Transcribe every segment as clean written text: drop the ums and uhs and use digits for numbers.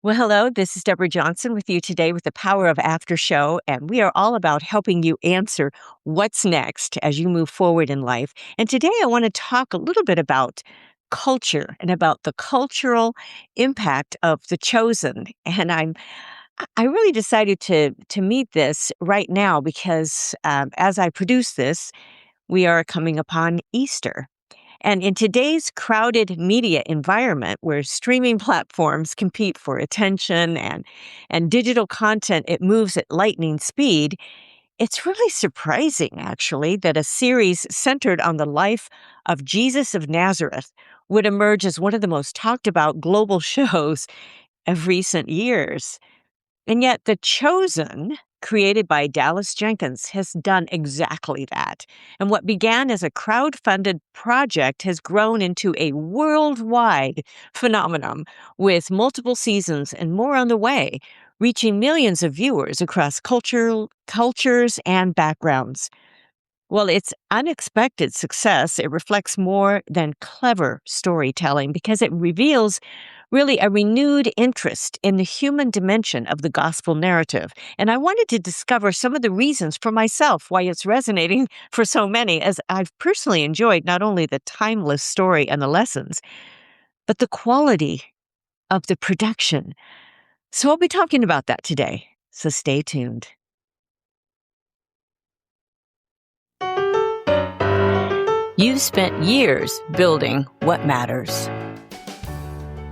Well, hello, this is Deborah Johnson with you today with the Power of After Show, and we are all about helping you answer what's next as you move forward in life. And today I want to talk a little bit about culture and about the cultural impact of The Chosen. And I really decided to meet this right now because as I produce this, we are coming upon Easter. And in today's crowded media environment where streaming platforms compete for attention and digital content, it moves at lightning speed, it's really surprising, actually, that a series centered on the life of Jesus of Nazareth would emerge as one of the most talked about global shows of recent years. And yet, The Chosen, created by Dallas Jenkins, has done exactly that. And what began as a crowd-funded project has grown into a worldwide phenomenon with multiple seasons and more on the way, reaching millions of viewers across cultures and backgrounds. Well, its unexpected success, it reflects more than clever storytelling because it reveals really a renewed interest in the human dimension of the gospel narrative. And I wanted to discover some of the reasons for myself why it's resonating for so many, as I've personally enjoyed not only the timeless story and the lessons, but the quality of the production. So I'll be talking about that today. So stay tuned. You've spent years building what matters.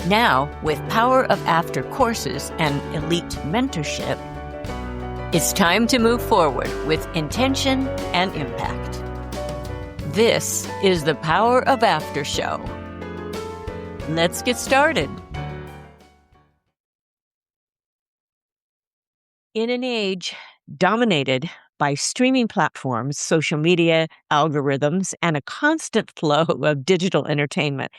Now, with Power of After courses and elite mentorship, it's time to move forward with intention and impact. This is the Power of After Show. Let's get started. In an age dominated by streaming platforms, social media, algorithms, and a constant flow of digital entertainment,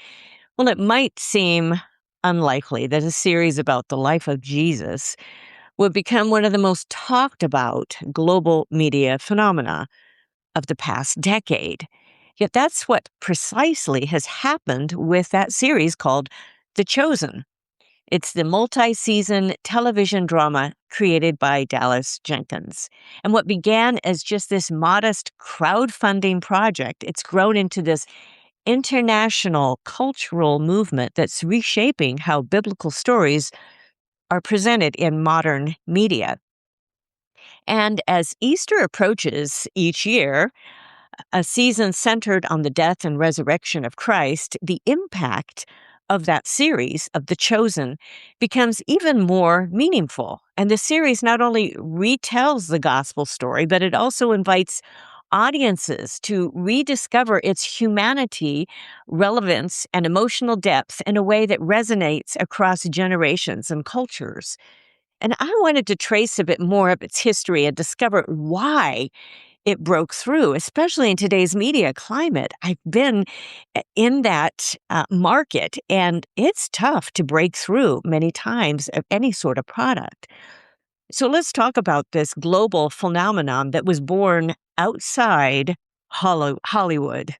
well, it might seem unlikely that a series about the life of Jesus would become one of the most talked about global media phenomena of the past decade. Yet that's what precisely has happened with that series called The Chosen. It's the multi-season television drama created by Dallas Jenkins. And what began as just this modest crowdfunding project, it's grown into this international cultural movement that's reshaping how biblical stories are presented in modern media. And as Easter approaches each year, a season centered on the death and resurrection of Christ, the impact of that series of The Chosen becomes even more meaningful. And the series not only retells the gospel story, but it also invites audiences to rediscover its humanity, relevance, and emotional depth in a way that resonates across generations and cultures. And I wanted to trace a bit more of its history and discover why it broke through, especially in today's media climate. I've been in that market, and it's tough to break through many times of any sort of product. So let's talk about this global phenomenon that was born outside Hollywood.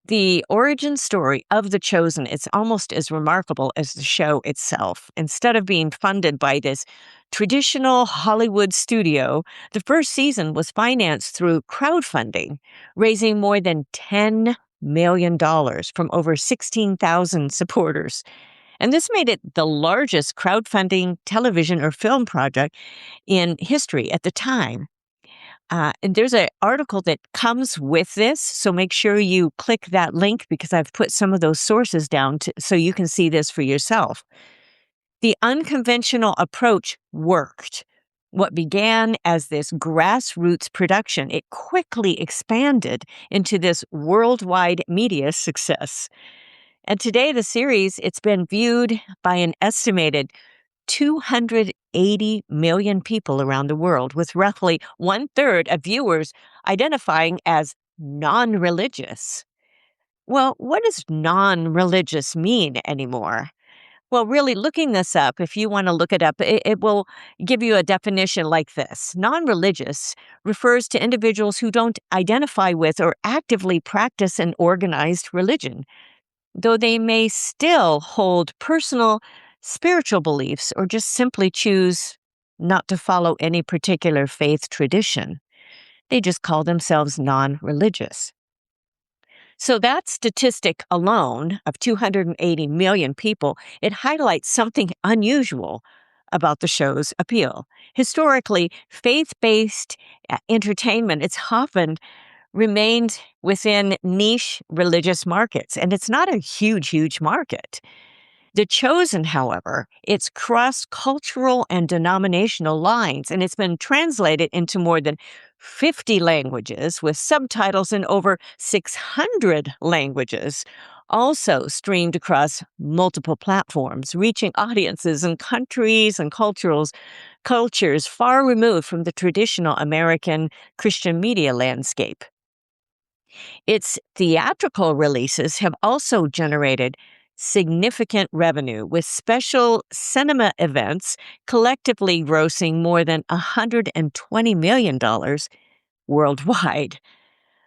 The origin story of The Chosen is almost as remarkable as the show itself. Instead of being funded by this traditional Hollywood studio, the first season was financed through crowdfunding, raising more than $10 million from over 16,000 supporters. And this made it the largest crowdfunding television or film project in history at the time. And there's an article that comes with this, so make sure you click that link because I've put some of those sources down so you can see this for yourself. The unconventional approach worked. What began as this grassroots production, it quickly expanded into this worldwide media success. And today, the series, it's been viewed by an estimated 280 million people around the world, with roughly 1/3 of viewers identifying as non-religious. Well, what does non-religious mean anymore? Well, really, looking this up, if you want to look it up, it will give you a definition like this. Non-religious refers to individuals who don't identify with or actively practice an organized religion, though they may still hold personal spiritual beliefs or just simply choose not to follow any particular faith tradition. They just call themselves non-religious. So that statistic alone of 280 million people, it highlights something unusual about the show's appeal. Historically, faith-based entertainment, it's often remained within niche religious markets, and it's not a huge market. The Chosen, however, it's cross-cultural and denominational lines, and it's been translated into more than 50 languages with subtitles in over 600 languages, also streamed across multiple platforms, reaching audiences in countries and cultures far removed from the traditional American Christian media landscape. Its theatrical releases have also generated significant revenue, with special cinema events collectively grossing more than $120 million worldwide.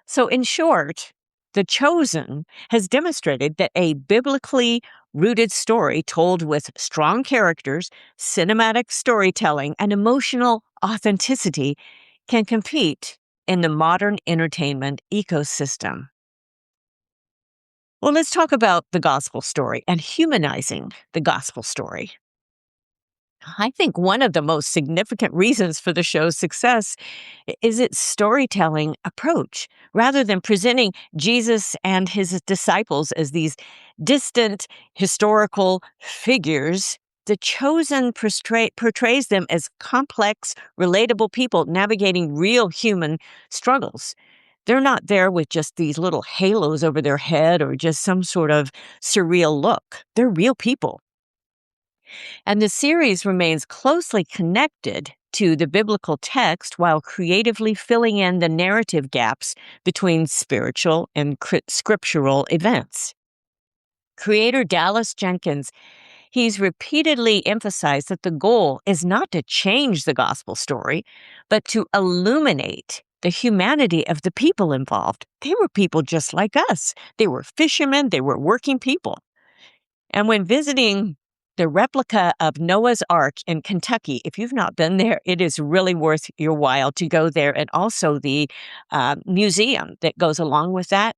So, in short, The Chosen has demonstrated that a biblically rooted story told with strong characters, cinematic storytelling, and emotional authenticity can compete in the modern entertainment ecosystem. Well, let's talk about the gospel story and humanizing the gospel story. I think one of the most significant reasons for the show's success is its storytelling approach. Rather than presenting Jesus and his disciples as these distant historical figures, The Chosen portrays them as complex, relatable people navigating real human struggles. They're not there with just these little halos over their head or just some sort of surreal look. They're real people. And the series remains closely connected to the biblical text while creatively filling in the narrative gaps between spiritual and scriptural events. Creator Dallas Jenkins, he's repeatedly emphasized that the goal is not to change the gospel story, but to illuminate the humanity of the people involved. They were people just like us. They were fishermen, they were working people. And when visiting the replica of Noah's Ark in Kentucky, if you've not been there, it is really worth your while to go there. And also the museum that goes along with that.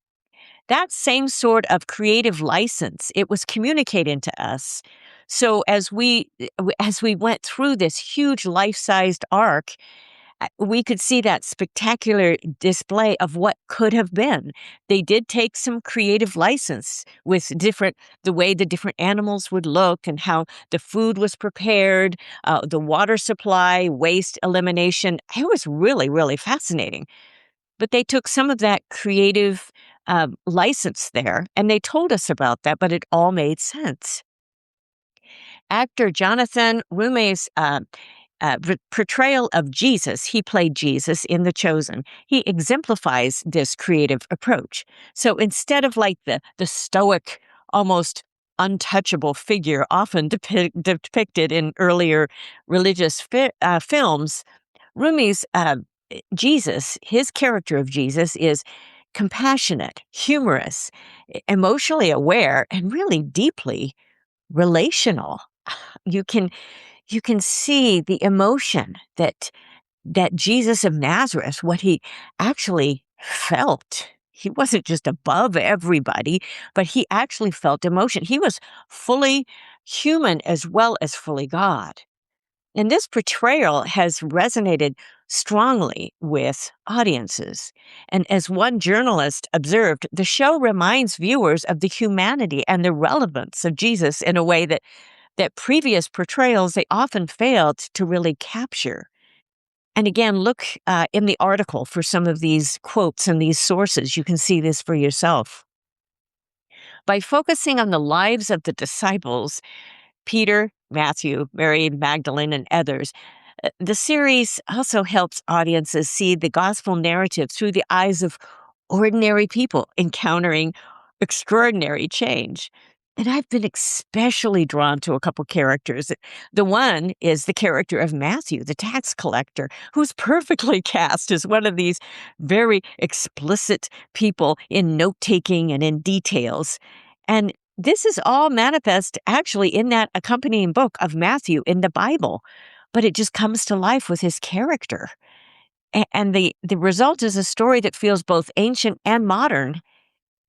That same sort of creative license, it was communicated to us. So as we went through this huge life-sized ark, we could see that spectacular display of what could have been. They did take some creative license with the way the different animals would look and how the food was prepared, the water supply, waste elimination. It was really fascinating. But they took some of that creative license there, and they told us about that, but it all made sense. Actor Jonathan Roumie's portrayal of Jesus, he played Jesus in The Chosen. He exemplifies this creative approach. So instead of like the stoic, almost untouchable figure often depicted in earlier religious films, Rumie's Jesus, his character of Jesus, is compassionate, humorous, emotionally aware, and really deeply relational. You can you can see the emotion that Jesus of Nazareth, what he actually felt. He wasn't just above everybody, but he actually felt emotion. He was fully human as well as fully God. And this portrayal has resonated strongly with audiences. And as one journalist observed, the show reminds viewers of the humanity and the relevance of Jesus in a way that previous portrayals, they often failed to really capture. And again, look in the article for some of these quotes and these sources. You can see this for yourself. By focusing on the lives of the disciples, Peter, Matthew, Mary Magdalene, and others, the series also helps audiences see the gospel narrative through the eyes of ordinary people encountering extraordinary change. And I've been especially drawn to a couple characters. The one is the character of Matthew, the tax collector, who's perfectly cast as one of these very explicit people in note-taking and in details. And this is all manifest actually in that accompanying book of Matthew in the Bible, but it just comes to life with his character. And the result is a story that feels both ancient and modern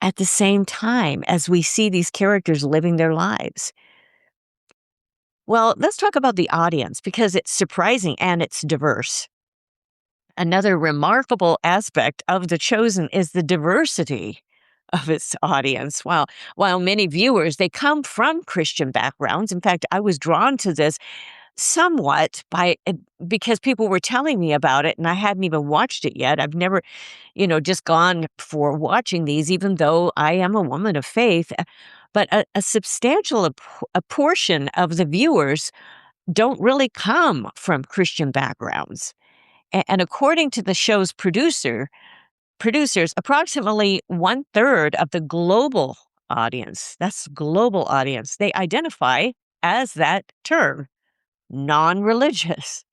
at the same time as we see these characters living their lives. Well, let's talk about the audience because it's surprising and it's diverse. Another remarkable aspect of The Chosen is the diversity of its audience. While many viewers, they come from Christian backgrounds. In fact, I was drawn to this somewhat because people were telling me about it and I hadn't even watched it yet. I've never, just gone for watching these, even though I am a woman of faith. But a substantial a portion of the viewers don't really come from Christian backgrounds. And according to the show's producers, approximately 1/3 of the global audience, that's global audience, they identify as that term, non-religious.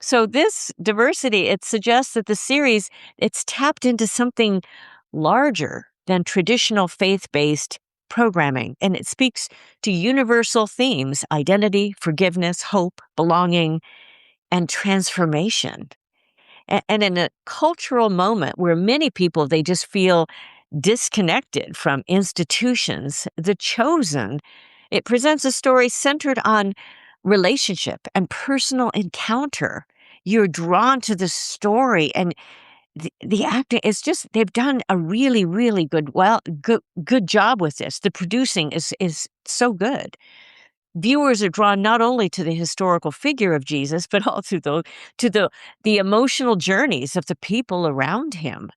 So this diversity, it suggests that the series, it's tapped into something larger than traditional faith-based programming, and it speaks to universal themes: identity, forgiveness, hope, belonging, and transformation. And in a cultural moment where many people, they just feel disconnected from institutions, The Chosen, it presents a story centered on relationship and personal encounter. You're drawn to the story, and the acting is just, they've done a really, really good job with this. The producing is so good. Viewers are drawn not only to the historical figure of Jesus, but also to the emotional journeys of the people around him.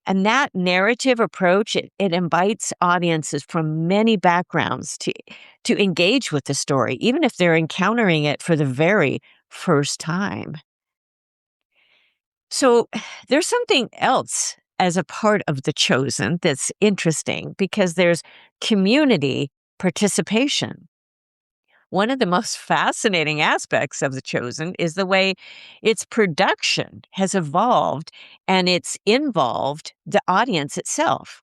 And that narrative approach, it invites audiences from many backgrounds to engage with the story, even if they're encountering it for the very first time. So there's something else as a part of The Chosen that's interesting because there's community participation. One of the most fascinating aspects of The Chosen is the way its production has evolved and it's involved the audience itself.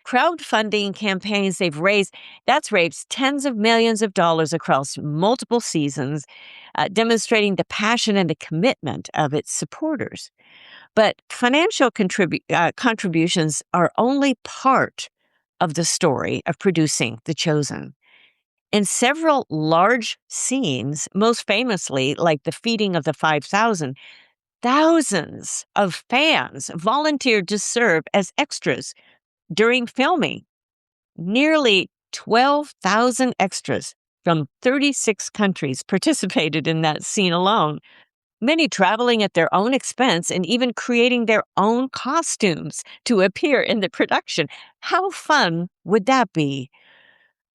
Crowdfunding campaigns that's raised tens of millions of dollars across multiple seasons, demonstrating the passion and the commitment of its supporters. But financial contributions are only part of the story of producing The Chosen. In several large scenes, most famously, like the feeding of the 5,000, thousands of fans volunteered to serve as extras during filming. Nearly 12,000 extras from 36 countries participated in that scene alone, many traveling at their own expense and even creating their own costumes to appear in the production. How fun would that be?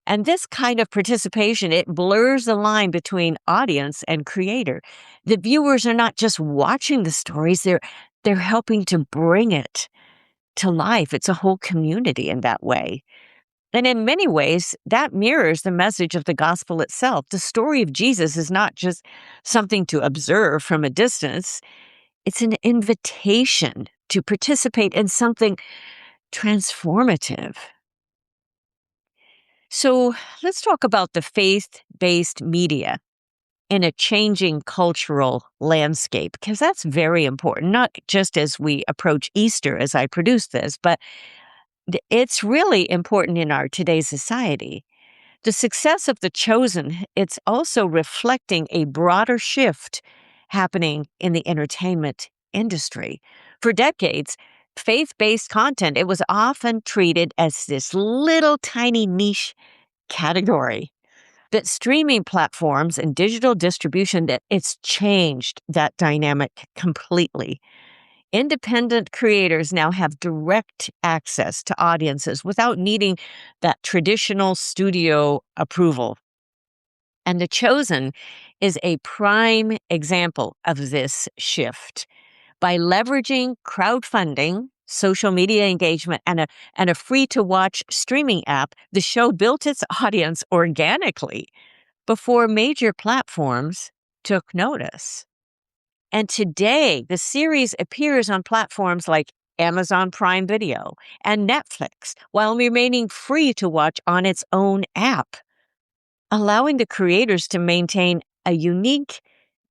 And this kind of participation, it blurs the line between audience and creator. The viewers are not just watching the stories, they're helping to bring it to life. It's a whole community in that way. And in many ways, that mirrors the message of the gospel itself. The story of Jesus is not just something to observe from a distance, it's an invitation to participate in something transformative. So let's talk about the faith-based media in a changing cultural landscape, because that's very important, not just as we approach Easter as I produce this, but it's really important in our today's society. The success of The Chosen, it's also reflecting a broader shift happening in the entertainment industry. For decades, faith-based content, it was often treated as this little tiny niche category. That streaming platforms and digital distribution, that it's changed that dynamic completely. Independent creators now have direct access to audiences without needing that traditional studio approval. And The Chosen is a prime example of this shift. By leveraging crowdfunding, social media engagement, and a free-to-watch streaming app, the show built its audience organically before major platforms took notice. And today, the series appears on platforms like Amazon Prime Video and Netflix, while remaining free to watch on its own app, allowing the creators to maintain a unique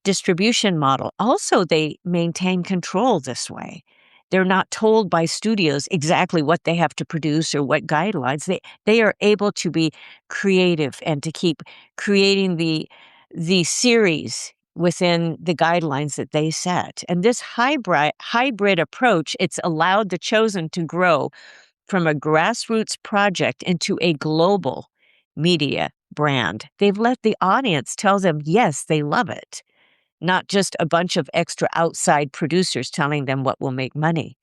distribution model. Also, they maintain control this way. They're not told by studios exactly what they have to produce or what guidelines. They are able to be creative and to keep creating the series within the guidelines that they set. And this hybrid approach, it's allowed The Chosen to grow from a grassroots project into a global media brand. They've let the audience tell them, yes, they love it, not just a bunch of extra outside producers telling them what will make money.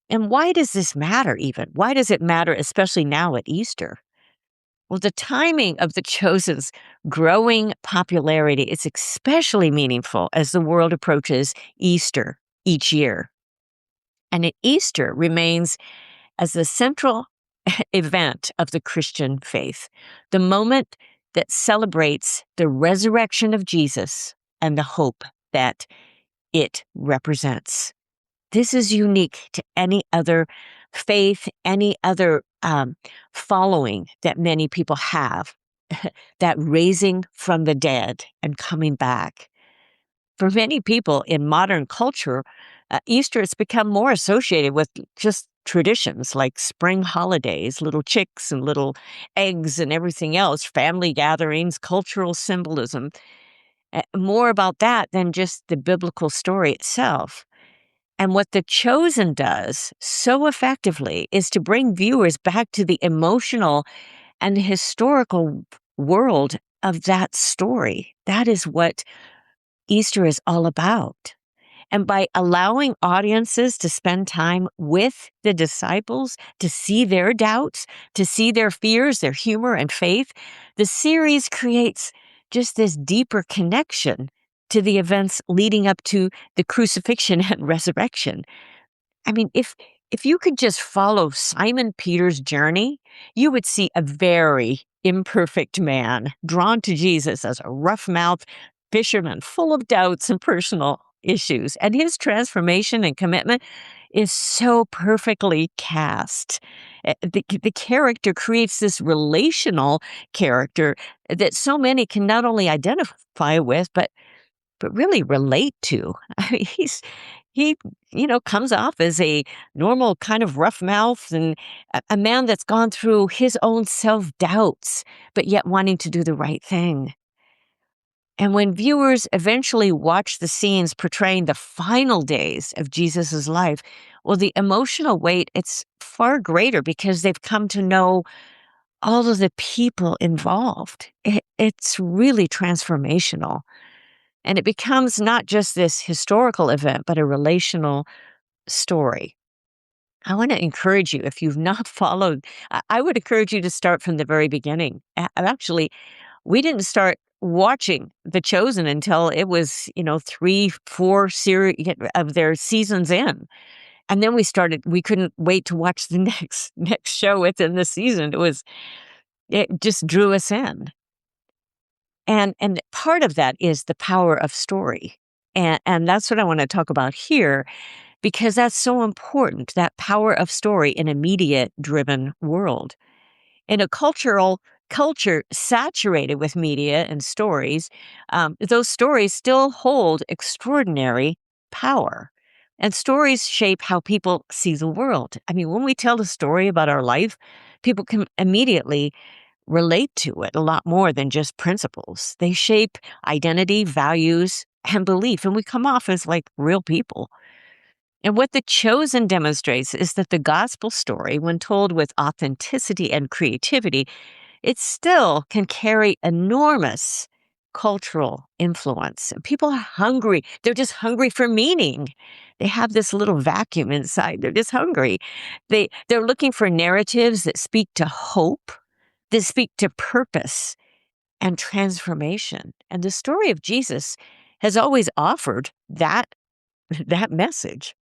And why does this matter even? Why does it matter, especially now at Easter? Well, the timing of The Chosen's growing popularity is especially meaningful as the world approaches Easter each year. And Easter remains as the central event of the Christian faith, the moment that celebrates the resurrection of Jesus and the hope that it represents. This is unique to any other faith, any other following that many people have, that raising from the dead and coming back. For many people in modern culture, Easter has become more associated with just traditions like spring holidays, little chicks and little eggs and everything else, family gatherings, cultural symbolism. More about that than just the biblical story itself. And what The Chosen does so effectively is to bring viewers back to the emotional and historical world of that story. That is what Easter is all about. And by allowing audiences to spend time with the disciples, to see their doubts, to see their fears, their humor and faith, the series creates just this deeper connection to the events leading up to the crucifixion and resurrection. I mean, if you could just follow Simon Peter's journey, you would see a very imperfect man drawn to Jesus as a rough-mouthed fisherman full of doubts and personal issues. And his transformation and commitment is so perfectly cast. The character creates this relational character that so many can not only identify with, but really relate to. I mean, he comes off as a normal kind of rough mouth and a man that's gone through his own self-doubts, but yet wanting to do the right thing. And when viewers eventually watch the scenes portraying the final days of Jesus's life, well, the emotional weight, it's far greater because they've come to know all of the people involved. It's really transformational. And it becomes not just this historical event, but a relational story. I want to encourage you, if you've not followed, I would encourage you to start from the very beginning. Actually, we didn't start watching The Chosen until it was, 3, 4 series of their seasons in. And then we couldn't wait to watch the next show within the season. It just drew us in. And part of that is the power of story. And that's what I want to talk about here, because that's so important, that power of story in a media-driven world. In a culture saturated with media and stories, those stories still hold extraordinary power. And stories shape how people see the world. I mean, when we tell a story about our life, people can immediately relate to it a lot more than just principles. They shape identity, values, and belief, and we come off as like real people. And what The Chosen demonstrates is that the gospel story, when told with authenticity and creativity, it still can carry enormous cultural influence. And people are hungry. They're just hungry for meaning. They have this little vacuum inside. They're just hungry. They're looking for narratives that speak to hope, that speak to purpose and transformation. And the story of Jesus has always offered that message.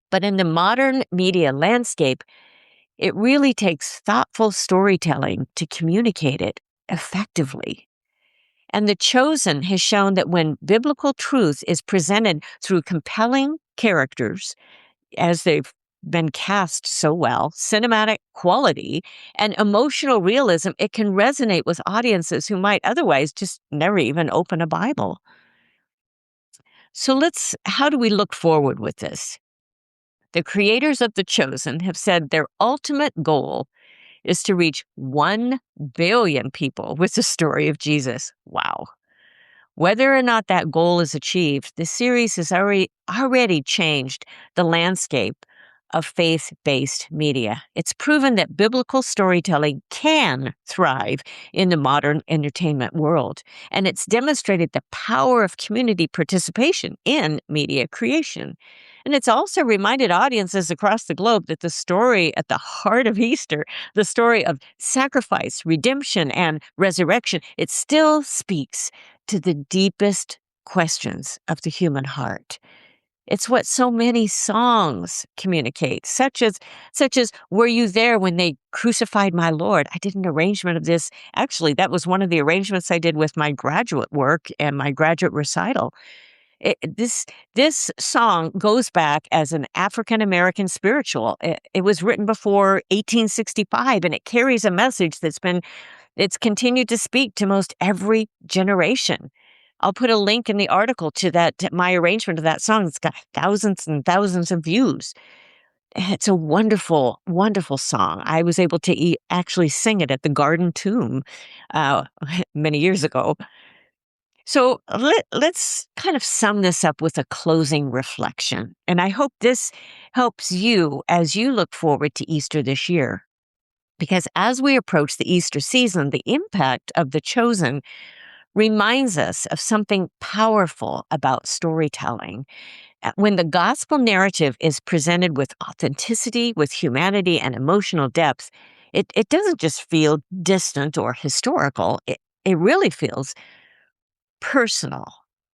But in the modern media landscape, it really takes thoughtful storytelling to communicate it effectively. And The Chosen has shown that when biblical truth is presented through compelling characters, as they've been cast so well, cinematic quality, and emotional realism, it can resonate with audiences who might otherwise just never even open a Bible. So how do we look forward with this? The creators of The Chosen have said their ultimate goal is to reach 1 billion people with the story of Jesus. Wow. Whether or not that goal is achieved, the series has already changed the landscape of faith-based media. It's proven that biblical storytelling can thrive in the modern entertainment world, and it's demonstrated the power of community participation in media creation. And it's also reminded audiences across the globe that the story at the heart of Easter, the story of sacrifice, redemption, and resurrection, it still speaks to the deepest questions of the human heart. It's what so many songs communicate, such as "Were you there when they crucified my Lord?" I did an arrangement of this. Actually, that was one of the arrangements I did with my graduate work and my graduate recital. This song goes back as an African American spiritual. It was written before 1865, and it carries a message it's continued to speak to most every generation. I'll put a link in the article to my arrangement of that song. It's got thousands and thousands of views. It's a wonderful, wonderful song. I was able to actually sing it at the Garden Tomb uh, many years ago. So let's kind of sum this up with a closing reflection. And I hope this helps you as you look forward to Easter this year. Because as we approach the Easter season, the impact of The Chosen reminds us of something powerful about storytelling. When the gospel narrative is presented with authenticity, with humanity, and emotional depth, it doesn't just feel distant or historical. It really feels personal.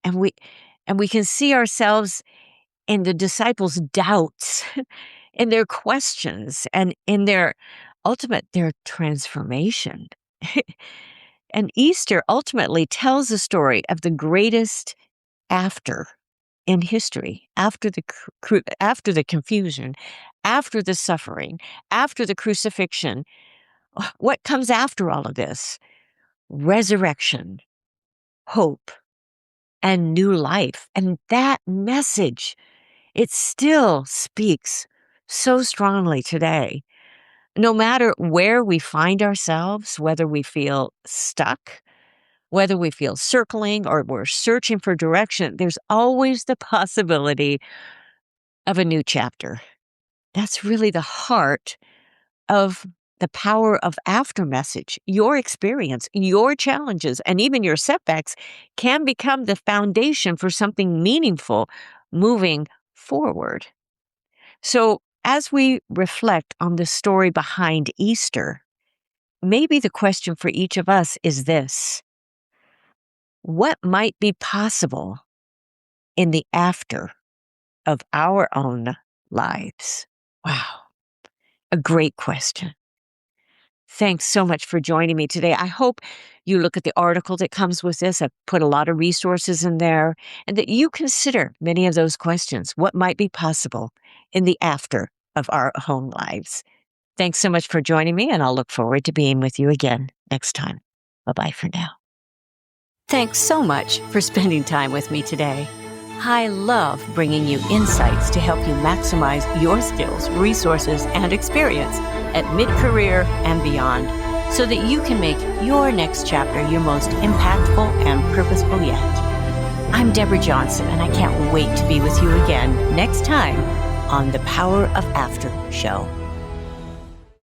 And we can see ourselves in the disciples' doubts, in their questions, and in their transformation. And Easter ultimately tells the story of the greatest after in history, after after the confusion, after the suffering, after the crucifixion. What comes after all of this? Resurrection, hope, and new life. And that message, it still speaks so strongly today. No matter where we find ourselves, whether we feel stuck, whether we feel circling or we're searching for direction, there's always the possibility of a new chapter. That's really the heart of the power of after message. Your experience, your challenges, and even your setbacks can become the foundation for something meaningful moving forward. So, as we reflect on the story behind Easter, maybe the question for each of us is this: what might be possible in the after of our own lives? Wow, a great question. Thanks so much for joining me today. I hope you look at the article that comes with this. I've put a lot of resources in there, and that you consider many of those questions. What might be possible in the after of our own lives? Thanks so much for joining me, and I'll look forward to being with you again next time. Bye-bye for now. Thanks so much for spending time with me today. I love bringing you insights to help you maximize your skills, resources, and experience at mid-career and beyond, so that you can make your next chapter your most impactful and purposeful yet. I'm Deborah Johnson, and I can't wait to be with you again next time on the Power of After show.